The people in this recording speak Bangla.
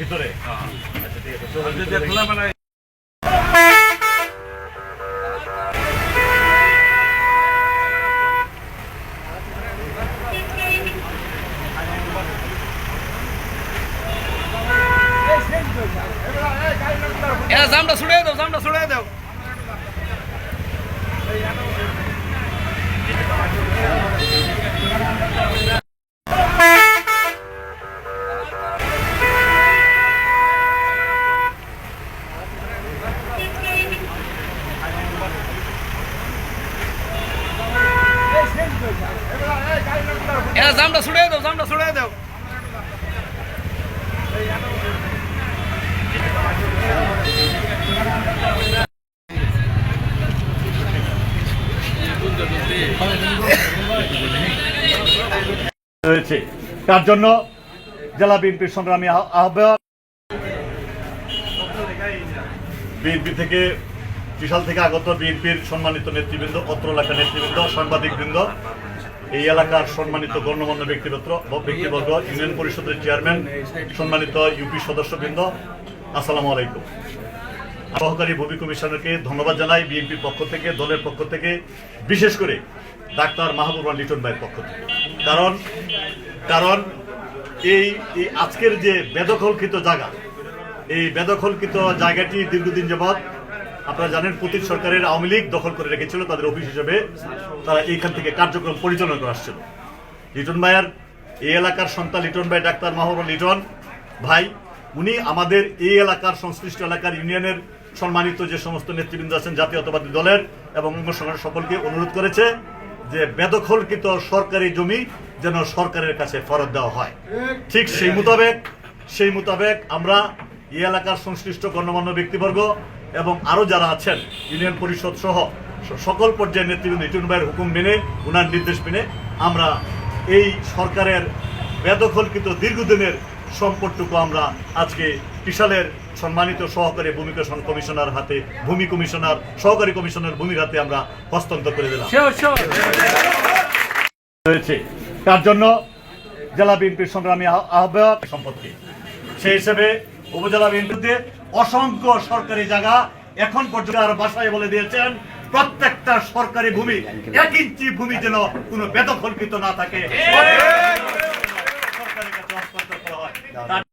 ভিতরে আচ্ছা ঠিক আছে জামটা ছুড়ে দাও, জামটা ছুড়ে দাও। জামটা ছুড়ে দাও, জামটা ছুড়ে দাও। রয়েছে তার জন্য জেলা বিএনপির সংগ্রামী আহ্বায়ক বিএনপি থেকে বিশাল থেকে আগত বিএনপির সম্মানিত নেতৃবৃন্দ, অত্র এলাকার নেতৃবৃন্দ, সাংবাদিকবৃন্দ, এই এলাকার সম্মানিত গণ্যমান্য ব্যক্তিবর্গ, ইউনিয়ন পরিষদের চেয়ারম্যান, সম্মানিত ইউপি সদস্যবৃন্দ, আসসালামু আলাইকুম। সহকারী ভূমি কমিশনারকে ধন্যবাদ জানাই বিএনপির পক্ষ থেকে, দলের পক্ষ থেকে, বিশেষ করে ডাক্তার মাহবুব রহমান লিটন ভাইয়ের পক্ষ থেকে। কারণ এই আজকের যে বেদখলকৃত জায়গা, এই বেদখলকৃত জায়গাটি দীর্ঘদিন যাবৎ আপনারা জানেন পতিত সরকারের আওয়ামী লীগ দখল করে রেখেছিল, তাদের অফিস হিসেবে তারা এইখান থেকে কার্যক্রম পরিচালনা করে আসছিল। লিটন ভাইয়ের এই এলাকার সন্তান লিটন ভাই, ডাক্তার মাহবুব লিটন ভাই, উনি আমাদের এই এলাকার সংশ্লিষ্ট এলাকার ইউনিয়নের সম্মানিত যে সমস্ত নেতৃবৃন্দ আছেন জাতীয়তাবাদী দলের এবং অঙ্গ সংগঠনের সকলকে অনুরোধ করেছে যে বেদখলকৃত সরকারি জমি যেন সরকারের কাছে ফেরত দেওয়া হয়। ঠিক সেই মোতাবেক আমরা এই এলাকার সংশ্লিষ্ট গণ্যমান্য ব্যক্তিবর্গ এবং আরো যারা আছেন ইউনিয়ন পরিষদ সহ সকল পর্যায়ের নেতৃবৃন্দ লিটন ভাইয়ের হুকুম মেনে, উনার নির্দেশ মেনে আমরা এই সরকারের বেদখলকৃত দীর্ঘদিনের সম্পদটুকু আমরা আজকে বিশালের সম্মানিত সহকারী ভূমি কমিশনার হাতে, সহকারী কমিশনার ভূমির হাতে আমরা হস্তান্তর করে দিলাম। রয়েছে তার জন্য জেলা বিএনপির সংগ্রামী আহ্বায়ক সম্পদকে, সেই হিসেবে উপজেলা বিএনপিতে অসংখ্য সরকারি জায়গা এখন পর্যন্ত আর বাসায় বলে দিয়েছেন প্রত্যেকটা সরকারি ভূমি 1 ইঞ্চি ভূমি যেন কোনো বেদখলকৃত না থাকে, সরকারের কাছে হস্তান্তর করা হয়।